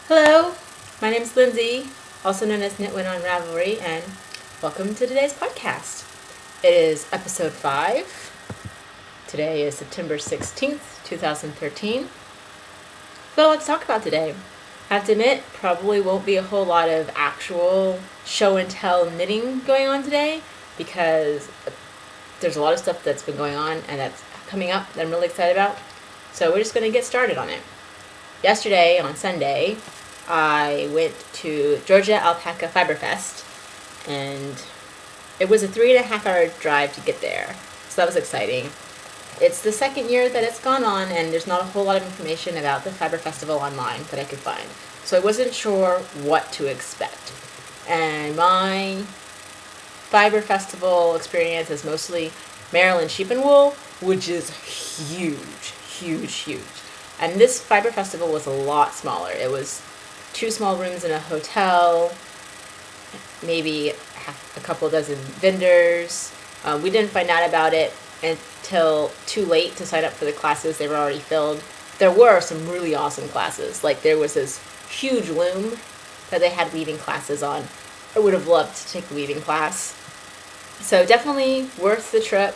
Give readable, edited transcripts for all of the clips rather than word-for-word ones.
Hello, my name is Lindsay, also known as Knitwhim on Ravelry, and welcome to today's podcast. It is episode 5. Today is September 16th, 2013. But let's talk about today. I have to admit, probably won't be a whole lot of actual show and tell knitting going on today because there's a lot of stuff that's been going on and that's coming up that I'm really excited about. So we're just going to get started on it. Yesterday, on Sunday, I went to Georgia Alpaca FiberFest, and it was a 3.5-hour drive to get there, so that was exciting. It's the second year that it's gone on, and there's not a whole lot of information about the Fiber Festival online that I could find, so I wasn't sure what to expect. And my Fiber Festival experience is mostly Maryland sheep and wool, which is huge. And this Fiber Festival was a lot smaller. It was 2 small rooms in a hotel, maybe a couple dozen vendors. We didn't find out about it until too late to sign up for the classes. They were already filled. There were some really awesome classes. Like there was this huge loom that they had weaving classes on. I would have loved to take the weaving class. So definitely worth the trip.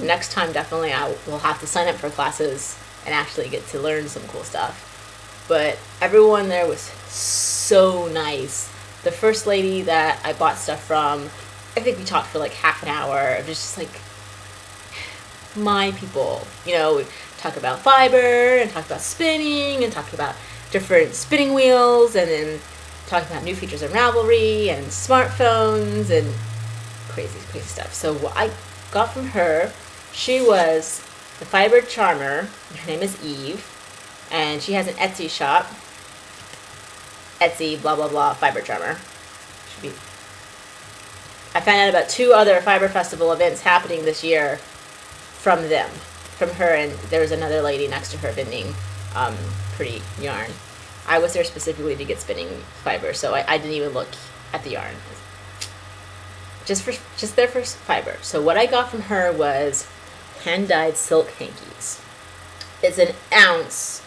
Next time definitely I will have to sign up for classes and actually get to learn some cool stuff. But everyone there was so nice. The first lady that I bought stuff from, I think we talked for like half an hour of just like my people. You know, we talk about fiber and talk about spinning and talk about different spinning wheels and then talk about new features in Ravelry and smartphones and crazy stuff. So what I got from her, she was the fiber charmer. Her name is Eve. And she has an Etsy shop. Etsy, blah, blah, blah, Fiber Charmer. I found out about 2 other Fiber Festival events happening this year from her, and there was another lady next to her vending pretty yarn. I was there specifically to get spinning fiber, so I didn't even look at the yarn. Just there for fiber. So what I got from her was hand-dyed silk hankies. It's an ounce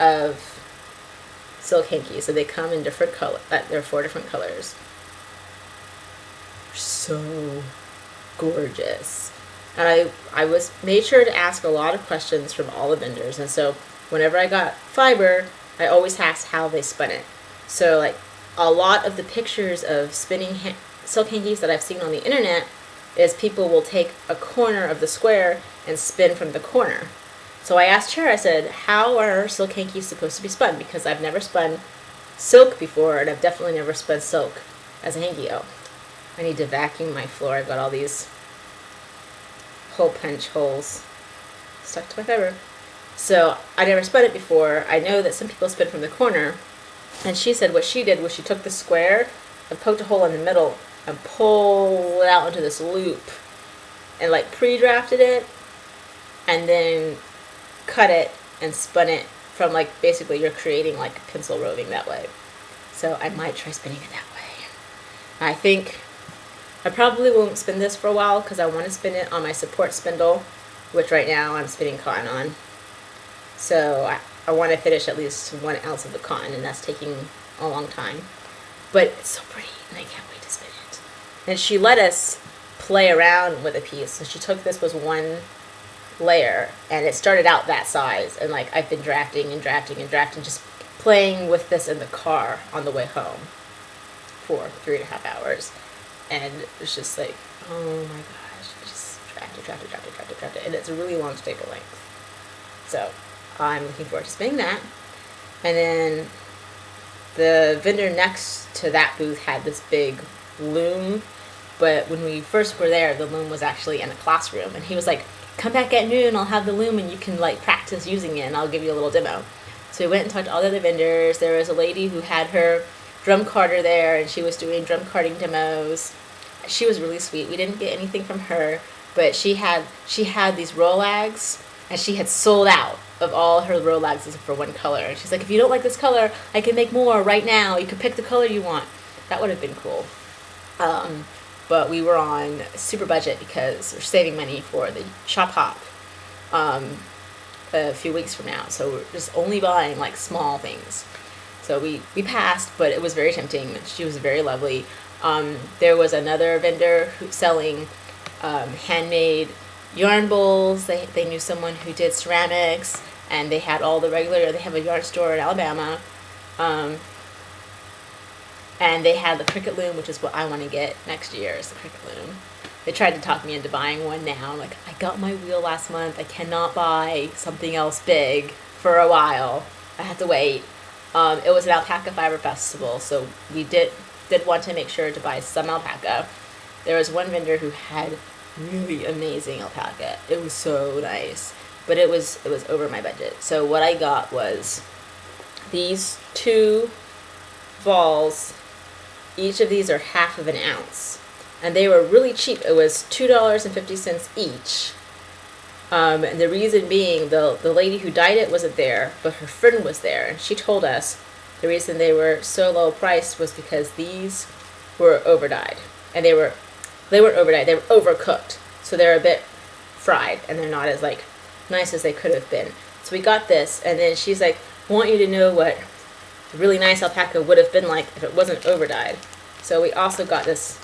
of silk hankies, so they come in different colors. There are 4 different colors. So gorgeous. And I was made sure to ask a lot of questions from all the vendors, and so whenever I got fiber, I always asked how they spun it. So like a lot of the pictures of spinning silk hankies that I've seen on the internet is people will take a corner of the square and spin from the corner. So I asked her, I said, how are silk hankies supposed to be spun? Because I've never spun silk before, and I've definitely never spun silk as a hanky. Oh, I need to vacuum my floor. I've got all these hole punch holes stuck to my fiber. So I never spun it before. I know that some people spin from the corner. And she said what she did was she took the square and poked a hole in the middle and pulled it out into this loop and like pre-drafted it and then cut it and spun it from like basically you're creating like pencil roving that way. So I might try spinning it that way. I think I probably won't spin this for a while because I want to spin it on my support spindle, which right now I'm spinning cotton on. So I want to finish at least 1 ounce of the cotton, and that's taking a long time. But it's so pretty and I can't wait to spin it. And she let us play around with a piece. So she took this was 1 layer, and it started out that size, and like I've been drafting, just playing with this in the car on the way home for 3.5 hours, and it's just like, oh my gosh, just draft it, and it's a really long staple length. So I'm looking forward to spinning that. And then the vendor next to that booth had this big loom, but when we first were there, the loom was actually in a classroom, and he was like, come back at noon, I'll have the loom and you can like practice using it and I'll give you a little demo. So we went and talked to all the other vendors. There was a lady who had her drum carder there and she was doing drum carding demos. She was really sweet. We didn't get anything from her, but she had these Rolags, and she had sold out of all her Rolags for 1 color. And she's like, if you don't like this color, I can make more right now. You can pick the color you want. That would have been cool. But we were on super budget because we're saving money for the shop hop a few weeks from now. So we're just only buying like small things. So we passed, but it was very tempting. She was very lovely. There was another vendor selling handmade yarn bowls. They knew someone who did ceramics, and they had all the regular. They have a yarn store in Alabama, and they had the Cricut loom, which is what I want to get next year. Is the Cricut loom. They tried to talk me into buying one now. I'm like, I got my wheel last month. I cannot buy something else big for a while. I have to wait. It was an Alpaca Fiber Festival, so we did want to make sure to buy some alpaca. There was one vendor who had really amazing alpaca. It was so nice, but it was over my budget. So what I got was these 2 balls. Each of these are half of an ounce, and they were really cheap. It was $2.50 each. And the reason being, the lady who dyed it wasn't there, but her friend was there, and she told us the reason they were so low priced was because these were over dyed, and they weren't over dyed, they were overcooked, so they're a bit fried, and they're not as like nice as they could have been. So we got this, and then she's like, I want you to know what a really nice alpaca would have been like if it wasn't over dyed. So we also got this.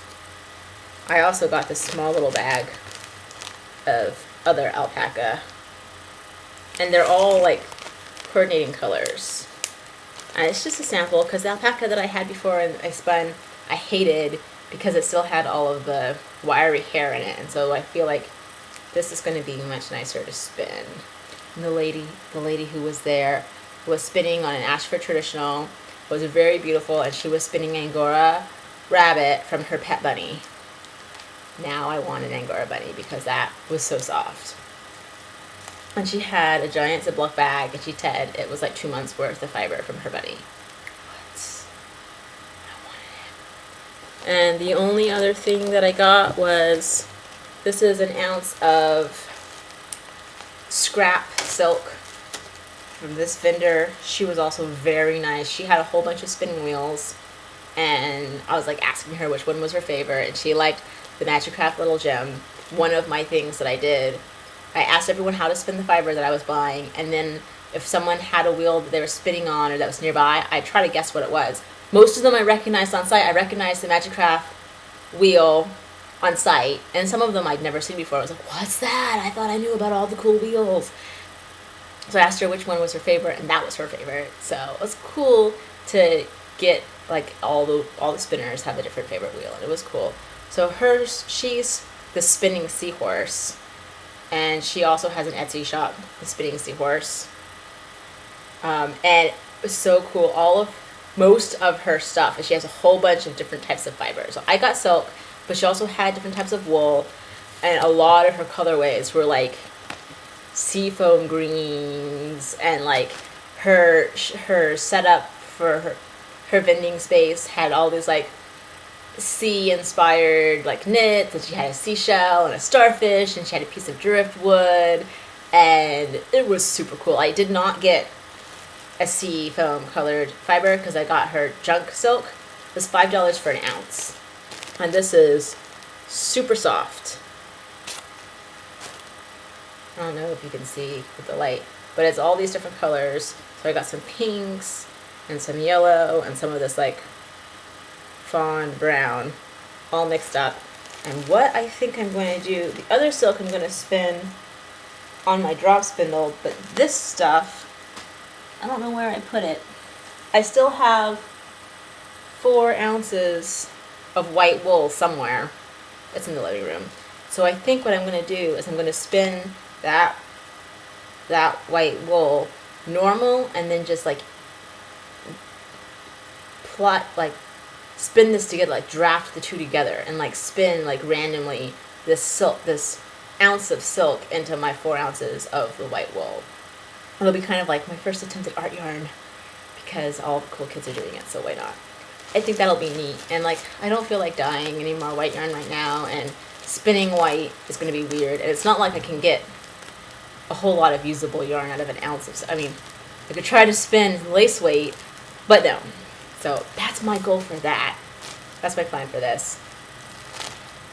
I also got this small little bag of other alpaca, and they're all like coordinating colors, and it's just a sample because the alpaca that I had before and I spun, I hated because it still had all of the wiry hair in it, and so I feel like this is going to be much nicer to spin. And the lady who was there was spinning on an Ashford traditional. It was very beautiful, and she was spinning Angora rabbit from her pet bunny. Now I want an Angora bunny because that was so soft. And she had a giant Ziploc bag, and she said it was like 2 months worth of fiber from her bunny. What? I wanted it. And the only other thing that I got was, this is an ounce of scrap silk from this vendor. She was also very nice. She had a whole bunch of spinning wheels, and I was like asking her which one was her favorite, and she liked the Magic Craft Little Gem. One of my things that I did, I asked everyone how to spin the fiber that I was buying, and then if someone had a wheel that they were spinning on or that was nearby, I'd try to guess what it was. Most of them I recognized on site. I recognized the Magic Craft wheel on site, and some of them I'd never seen before. I was like, what's that? I thought I knew about all the cool wheels. So I asked her which one was her favorite, and that was her favorite. So it was cool to get like all the spinners have a different favorite wheel, and it was cool. So she's the spinning seahorse, and she also has an Etsy shop, the spinning seahorse. And it was so cool. Most of her stuff, and she has a whole bunch of different types of fiber. So I got silk, but she also had different types of wool, and a lot of her colorways were like seafoam greens, and like her setup for her vending space had all these like sea inspired like knits, and she had a seashell and a starfish, and she had a piece of driftwood, and it was super cool. I did not get a sea foam colored fiber because I got her junk silk. It was $5 for an ounce, and this is super soft. I don't know if you can see with the light, but it's all these different colors. So I got some pinks and some yellow and some of this like fawn brown all mixed up. And what I think I'm going to do, the other silk I'm going to spin on my drop spindle, but this stuff, I don't know where I put it. I still have 4 ounces of white wool somewhere. It's in the living room. So I think what I'm going to do is I'm going to spin that white wool normal, and then just like spin this together, like draft the two together, and like spin like randomly this ounce of silk into my 4 ounces of the white wool. It'll be kind of like my first attempt at art yarn because all the cool kids are doing it, so why not? I think that'll be neat. And like, I don't feel like dyeing any more white yarn right now, and spinning white is going to be weird, and it's not like I can get a whole lot of usable yarn out of an ounce of, I mean, I could try to spin lace weight, but no. So that's my goal for that. That's my plan for this.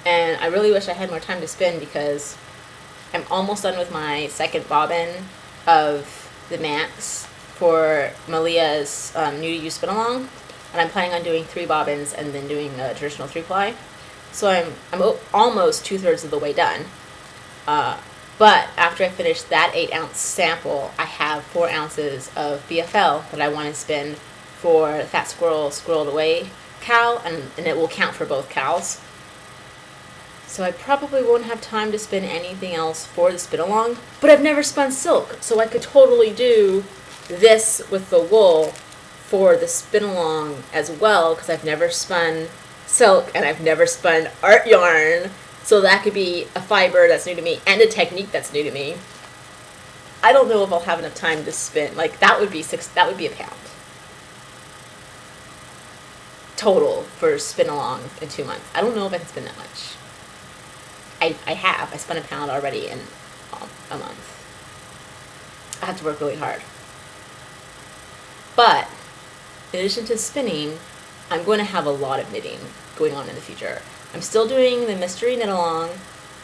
And I really wish I had more time to spin because I'm almost done with my second bobbin of the Max for Malia's new to you spin along, and I'm planning on doing 3 bobbins and then doing a traditional 3-ply. So I'm almost 2/3 of the way done. But after I finish that 8-ounce sample, I have 4 ounces of BFL that I want to spin for the Fat Squirrel Squirreled Away cowl, and it will count for both cows. So I probably won't have time to spin anything else for the spin along, but I've never spun silk, so I could totally do this with the wool for the spin along as well, because I've never spun silk and I've never spun art yarn. So that could be a fiber that's new to me and a technique that's new to me. I don't know if I'll have enough time to spin. Like that would be a pound total for spin along in 2 months. I don't know if I can spin that much. I spun a pound already in a month. I have to work really hard. But in addition to spinning, I'm going to have a lot of knitting going on in the future. I'm still doing the mystery knit along.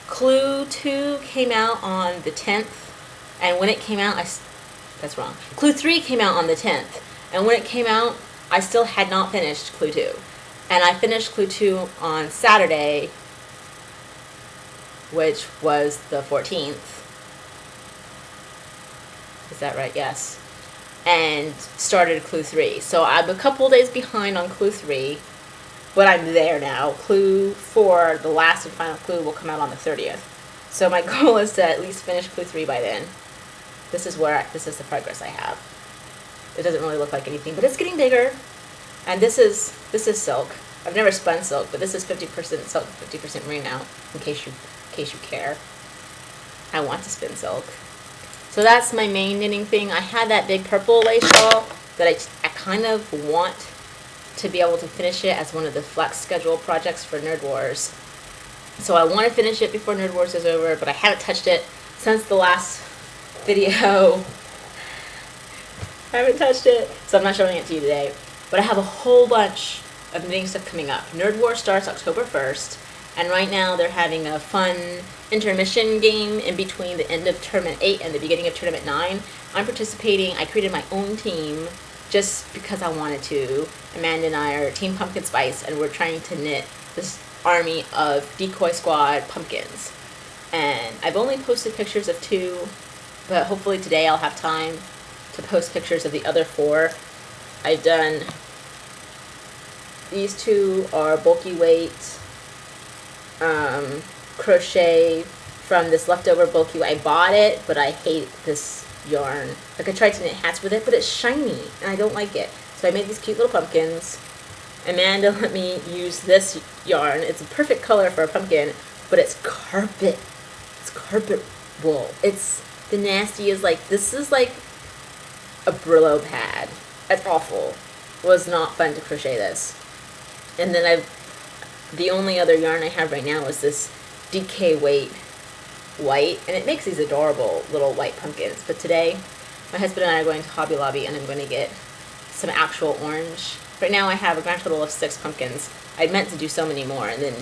Clue 2 came out on the 10th, and when it came out, that's wrong. Clue 3 came out on the 10th, and when it came out, I still had not finished Clue 2. And I finished Clue 2 on Saturday, which was the 14th. Is that right? Yes. And started Clue 3. So I'm a couple days behind on Clue 3, but I'm there now. Clue 4, the last and final clue, will come out on the 30th. So my goal is to at least finish Clue 3 by then. This is the progress I have. It doesn't really look like anything, but it's getting bigger. And this is silk. I've never spun silk, but this is 50% silk, 50% merino, in case you care. I want to spin silk. So that's my main knitting thing. I had that big purple lace shawl that I kind of want to be able to finish it as one of the flex schedule projects for Nerd Wars. So I want to finish it before Nerd Wars is over, but I haven't touched it since the last video. I haven't touched it, so I'm not showing it to you today. But I have a whole bunch of knitting stuff coming up. Nerd Wars starts October 1st. And right now they're having a fun intermission game in between the end of Tournament 8 and the beginning of Tournament 9. I'm participating. I created my own team just because I wanted to. Amanda and I are Team Pumpkin Spice, and we're trying to knit this army of Decoy Squad pumpkins. And I've only posted pictures of 2, but hopefully today I'll have time to post pictures of the other 4. I've done, these 2 are bulky weight crochet from this leftover bulky. I bought it, but I hate this yarn. Like I tried to knit hats with it, but it's shiny and I don't like it. So I made these cute little pumpkins. Amanda let me use this yarn. It's a perfect color for a pumpkin, but it's carpet. It's carpet wool. It's the nastiest. Like this is like a Brillo pad. That's awful. It was not fun to crochet this. And then the only other yarn I have right now is this DK weight white, and it makes these adorable little white pumpkins. But today, my husband and I are going to Hobby Lobby, and I'm going to get some actual orange. Right now I have a grand total of 6 pumpkins. I meant to do so many more, and then,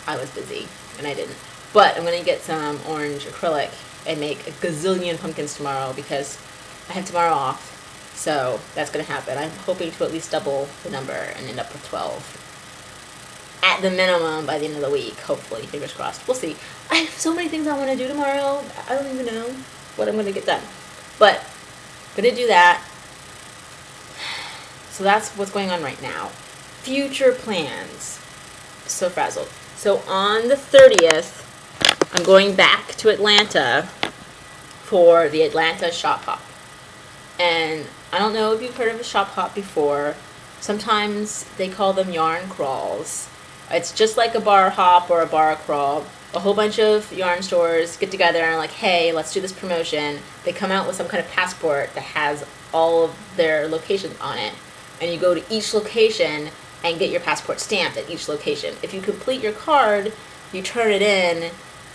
I was busy, and I didn't. But I'm going to get some orange acrylic and make a gazillion pumpkins tomorrow because I have tomorrow off. So that's going to happen. I'm hoping to at least double the number and end up with 12. At the minimum by the end of the week, hopefully. Fingers crossed. We'll see. I have so many things I want to do tomorrow. I don't even know what I'm going to get done. But I'm going to do that. So that's what's going on right now. Future plans. So frazzled. So on the 30th, I'm going back to Atlanta for the Atlanta Shop Hop. And I don't know if you've heard of a shop hop before. Sometimes they call them yarn crawls. It's just like a bar hop or a bar crawl. A whole bunch of yarn stores get together and are like, hey, let's do this promotion. They come out with some kind of passport that has all of their locations on it. And you go to each location and get your passport stamped at each location. If you complete your card, you turn it in,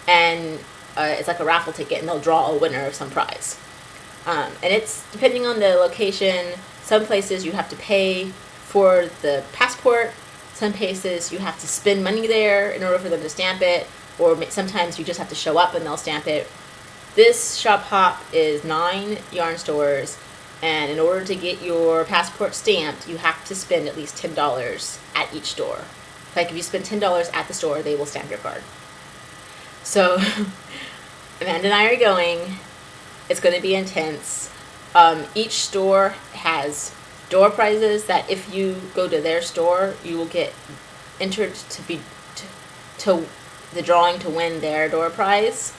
and it's like a raffle ticket, and they'll draw a winner of some prize. And it's depending on the location. Some places you have to pay for the passport. Some places you have to spend money there in order for them to stamp it. Or sometimes you just have to show up and they'll stamp it. This shop hop is 9 yarn stores, and in order to get your passport stamped, you have to spend at least $10 at each store. Like if you spend $10 at the store, they will stamp your card. So Amanda and I are going. It's going to be intense. Each store has door prizes that if you go to their store, you will get entered to the drawing to win their door prize.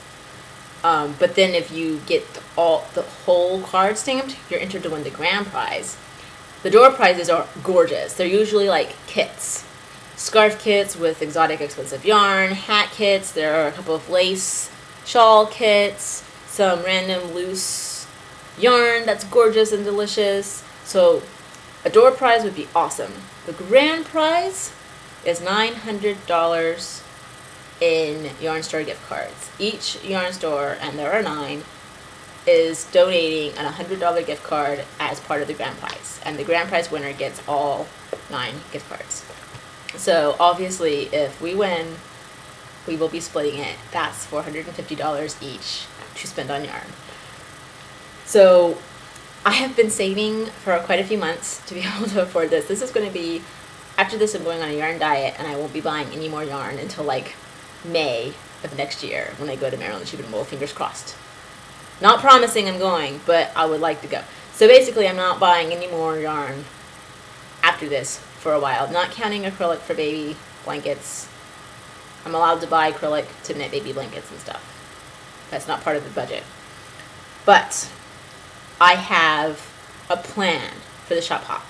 But then if you get the whole card stamped, you're entered to win the grand prize. The door prizes are gorgeous. They're usually like kits. Scarf kits with exotic expensive yarn, hat kits, there are a couple of lace shawl kits, some random loose yarn that's gorgeous and delicious. So a door prize would be awesome. The grand prize is $900 in yarn store gift cards. Each yarn store, and there are 9, is donating a $100 gift card as part of the grand prize, and the grand prize winner gets all 9 gift cards. So obviously if we win, we will be splitting it. That's $450 each to spend on yarn. So I have been saving for quite a few months to be able to afford this. This is going to be, after this I'm going on a yarn diet, and I won't be buying any more yarn until like May of next year when I go to Maryland Shipping Bowl, fingers crossed. Not promising I'm going, but I would like to go. So basically I'm not buying any more yarn after this for a while. Not counting acrylic for baby blankets. I'm allowed to buy acrylic to knit baby blankets and stuff. That's not part of the budget. But I have a plan for the shop hop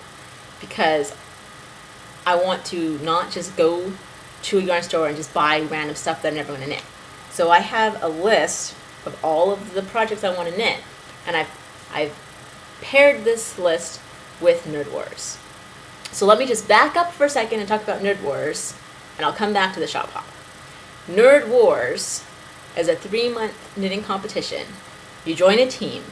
because I want to not just go to a yarn store and just buy random stuff that I'm never going to knit. So I have a list of all of the projects I want to knit, and I've paired this list with Nerd Wars. So let me just back up for a second and talk about Nerd Wars, and I'll come back to the shop hop. Nerd Wars is a 3-month knitting competition. You join a team.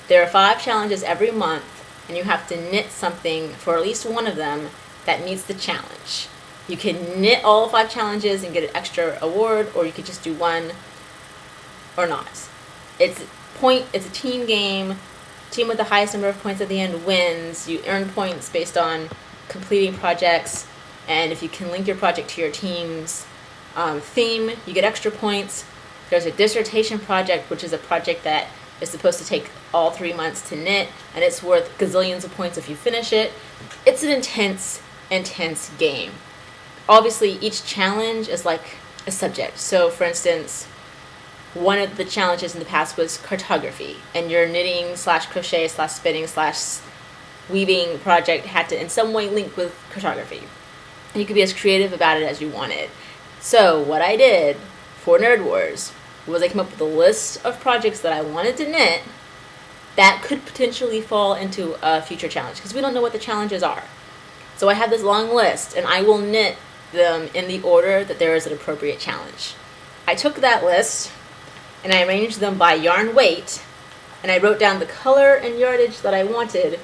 There are 5 challenges every month, and you have to knit something for at least one of them that meets the challenge. You can knit all 5 challenges and get an extra award, or you could just do one or not. It's a team game. Team with the highest number of points at the end wins. You earn points based on completing projects, and if you can link your project to your team's theme, you get extra points. There's a dissertation project, which is a project that is supposed to take all 3 months to knit, and it's worth gazillions of points if you finish it. It's an intense game. Obviously, each challenge is like a subject. So, for instance, one of the challenges in the past was cartography, and your knitting / crochet / spinning / weaving project had to in some way link with cartography. And you could be as creative about it as you wanted. So what I did for Nerd Wars was I came up with a list of projects that I wanted to knit that could potentially fall into a future challenge, because we don't know what the challenges are. So I have this long list, and I will knit them in the order that there is an appropriate challenge. I took that list and I arranged them by yarn weight, and I wrote down the color and yardage that I wanted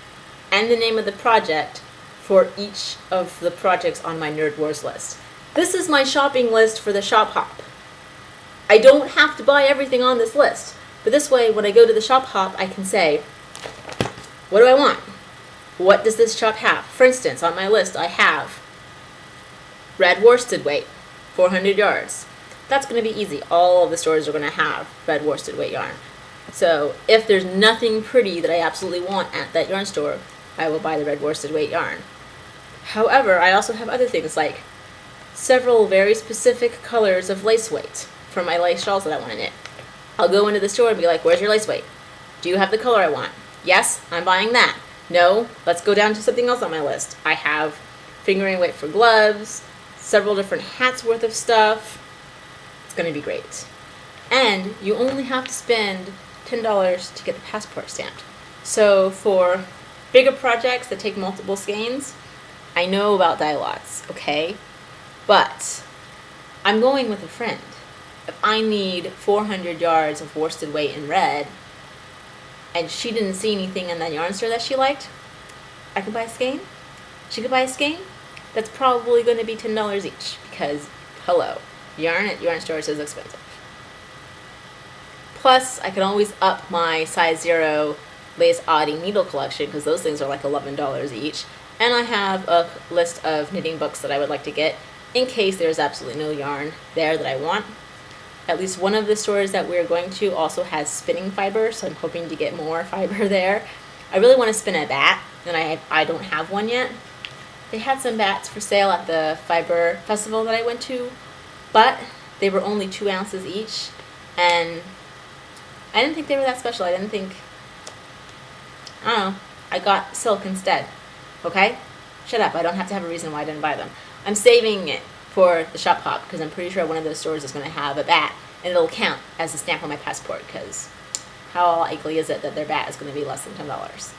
and the name of the project for each of the projects on my Nerd Wars list. This is my shopping list for the shop hop. I don't have to buy everything on this list, but this way when I go to the shop hop I can say, what do I want? What does this shop have? For instance, on my list I have red worsted weight, 400 yards. That's going to be easy. All of the stores are going to have red worsted weight yarn. So if there's nothing pretty that I absolutely want at that yarn store, I will buy the red worsted weight yarn. However, I also have other things like several very specific colors of lace weight for my lace shawls that I want to knit. I'll go into the store and be like, where's your lace weight? Do you have the color I want? Yes, I'm buying that. No, let's go down to something else on my list. I have fingering weight for gloves, several different hats worth of stuff. It's going to be great. And you only have to spend $10 to get the passport stamped. So for bigger projects that take multiple skeins, I know about dye lots, okay? But I'm going with a friend. If I need 400 yards of worsted weight in red, and she didn't see anything in that yarn store that she liked, I could buy a skein. She could buy a skein. That's probably going to be $10 each, because, hello, yarn at yarn stores is expensive. Plus, I can always up my size 0 lace oddie needle collection because those things are like $11 each. And I have a list of knitting books that I would like to get in case there's absolutely no yarn there that I want. At least one of the stores that we're going to also has spinning fiber, so I'm hoping to get more fiber there. I really want to spin a bat, and I don't have one yet. They had some bats for sale at the fiber festival that I went to, but they were only 2 ounces each, and I didn't think they were that special. I don't know. I got silk instead. Okay? Shut up. I don't have to have a reason why I didn't buy them. I'm saving it for the shop hop because I'm pretty sure one of those stores is going to have a bat, and it'll count as a stamp on my passport because how likely is it that their bat is going to be less than $10?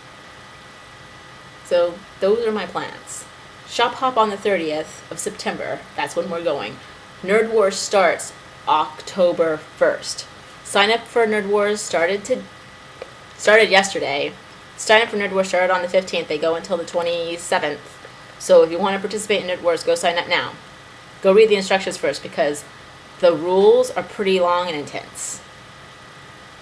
So those are my plans. Shop hop on the 30th of September. That's when we're going. Nerd Wars starts October 1st. Sign up for Nerd Wars started yesterday. Sign up for Nerd Wars started on the 15th. They go until the 27th. So if you want to participate in Nerd Wars, go sign up now. Go read the instructions first because the rules are pretty long and intense.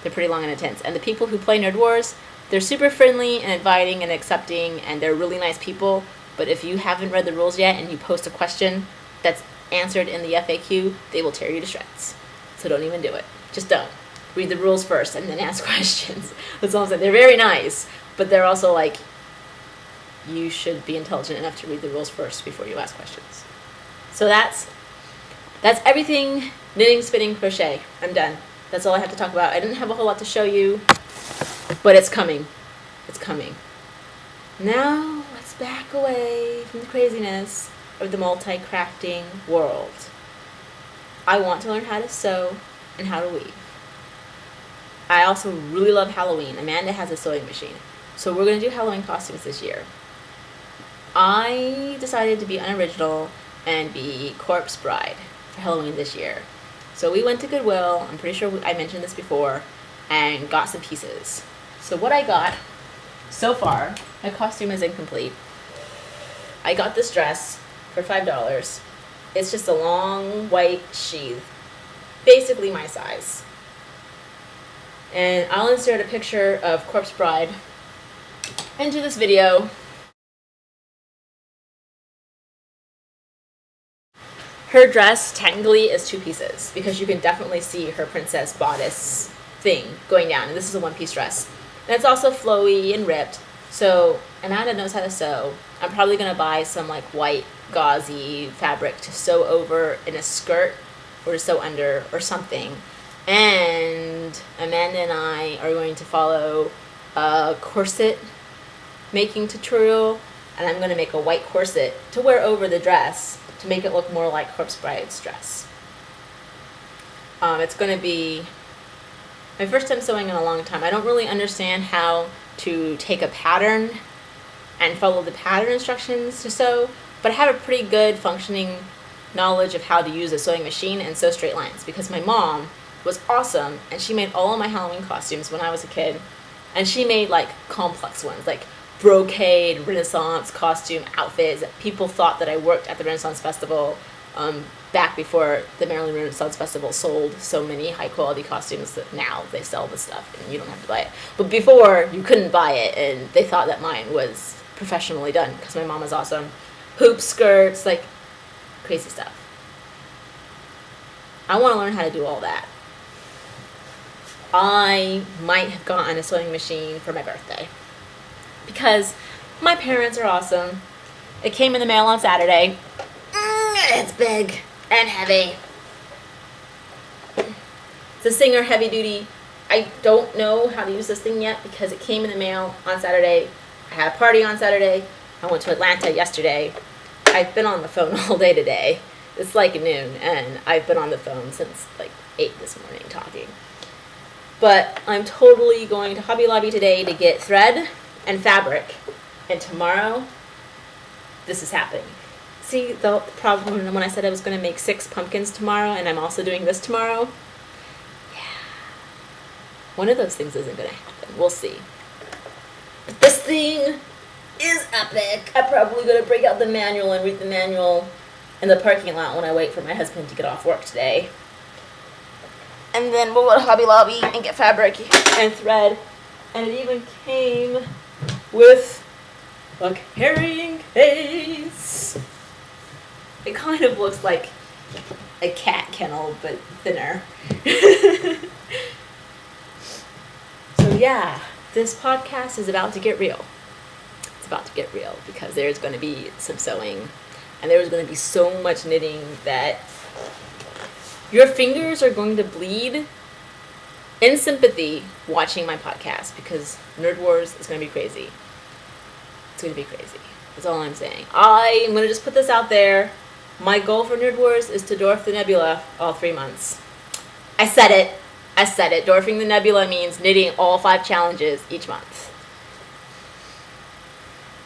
They're pretty long and intense. And the people who play Nerd Wars, they're super friendly and inviting and accepting, and they're really nice people. But if you haven't read the rules yet and you post a question that's answered in the FAQ, they will tear you to shreds. So don't even do it. Just don't. Read the rules first and then ask questions. That's all I'm saying. They're very nice, but they're also like, you should be intelligent enough to read the rules first before you ask questions. So that's everything knitting, spinning, crochet. I'm done. That's all I have to talk about. I didn't have a whole lot to show you, but it's coming. It's coming. Now let's back away from the craziness of the multi-crafting world. I want to learn how to sew and how to weave. I also really love Halloween. Amanda has a sewing machine. So we're going to do Halloween costumes this year. I decided to be unoriginal and be corpse bride for Halloween this year. So we went to Goodwill, I'm pretty sure I mentioned this before, and got some pieces. So what I got so far, my costume is incomplete. I got this dress for $5. It's just a long white sheath, basically my size. And I'll insert a picture of Corpse Bride into this video. Her dress technically is 2 pieces because you can definitely see her princess bodice thing going down. And this is a 1-piece dress. And it's also flowy and ripped. So Amanda knows how to sew. I'm probably going to buy some like white gauzy fabric to sew over in a skirt or to sew under or something. And Amanda and I are going to follow a corset making tutorial. And I'm going to make a white corset to wear over the dress to make it look more like Corpse Bride's dress. It's going to be my first time sewing in a long time. I don't really understand how to take a pattern and follow the pattern instructions to sew, but I have a pretty good functioning knowledge of how to use a sewing machine and sew straight lines because my mom was awesome and she made all of my Halloween costumes when I was a kid, and she made like complex ones like brocade Renaissance costume outfits that people thought that I worked at the Renaissance Festival back before the Maryland Renaissance Festival sold so many high quality costumes that now they sell the stuff and you don't have to buy it. But before you couldn't buy it and they thought that mine was professionally done because my mom was awesome. Hoop skirts, like crazy stuff. I want to learn how to do all that. I might have gotten a sewing machine for my birthday because my parents are awesome. It came in the mail on Saturday. It's big and heavy. It's a Singer heavy duty. I don't know how to use this thing yet because it came in the mail on Saturday. I had a party on Saturday. I went to Atlanta yesterday. I've been on the phone all day today. It's like noon and I've been on the phone since like 8 this morning talking. But I'm totally going to Hobby Lobby today to get thread and fabric. And tomorrow, this is happening. See the problem when I said I was going to make 6 pumpkins tomorrow and I'm also doing this tomorrow? Yeah. One of those things isn't going to happen. We'll see. But this thing is epic. I'm probably going to break out the manual and read the manual in the parking lot when I wait for my husband to get off work today. And then we'll go to Hobby Lobby and get fabric and thread. And it even came with a carrying case. It kind of looks like a cat kennel, but thinner. So yeah, this podcast is about to get real. It's about to get real because there's going to be some sewing and there's going to be so much knitting that your fingers are going to bleed in sympathy watching my podcast because Nerd Wars is going to be crazy. It's going to be crazy. That's all I'm saying. I'm going to just put this out there. My goal for Nerd Wars is to dwarf the nebula all 3 months. I said it. Dwarfing the nebula means knitting all 5 challenges each month.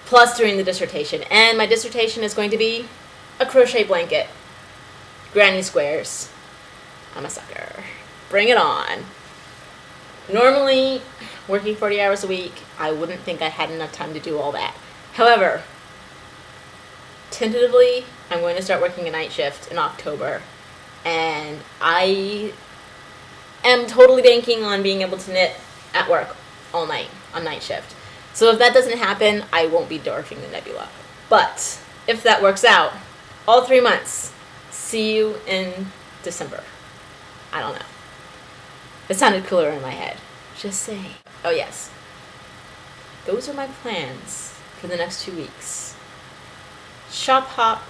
Plus during the dissertation. And my dissertation is going to be a crochet blanket. Granny squares. I'm a sucker. Bring it on. Normally, working 40 hours a week, I wouldn't think I had enough time to do all that. However, tentatively, I'm going to start working a night shift in October. And I am totally banking on being able to knit at work all night on night shift. So if that doesn't happen, I won't be dwarfing the nebula. But if that works out, all 3 months, see you in December. I don't know. It sounded cooler in my head. Just saying. Oh yes. Those are my plans for the next 2 weeks. Shop hop,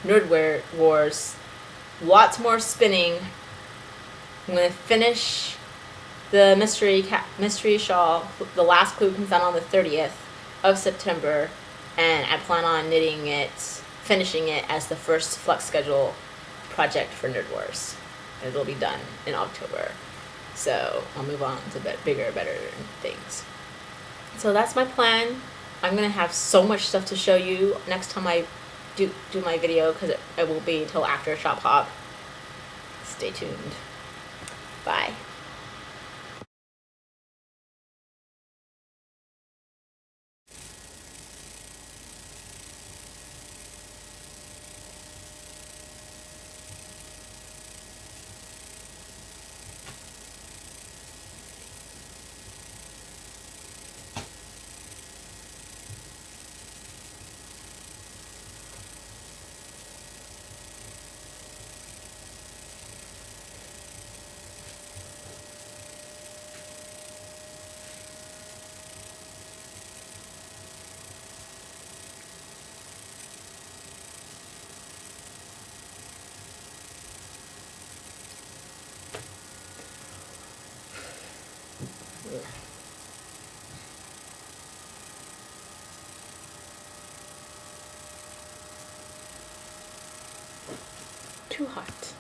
Nerd Wars, lots more spinning. I'm going to finish the mystery shawl. The last clue comes out on the 30th of September, and I plan on finishing it as the first flex schedule project for Nerd Wars. It'll be done in October. So I'll move on to bigger, better things. So that's my plan. I'm going to have so much stuff to show you next time I do my video because it will be until after Shop Hop. Stay tuned. Bye. Too hot.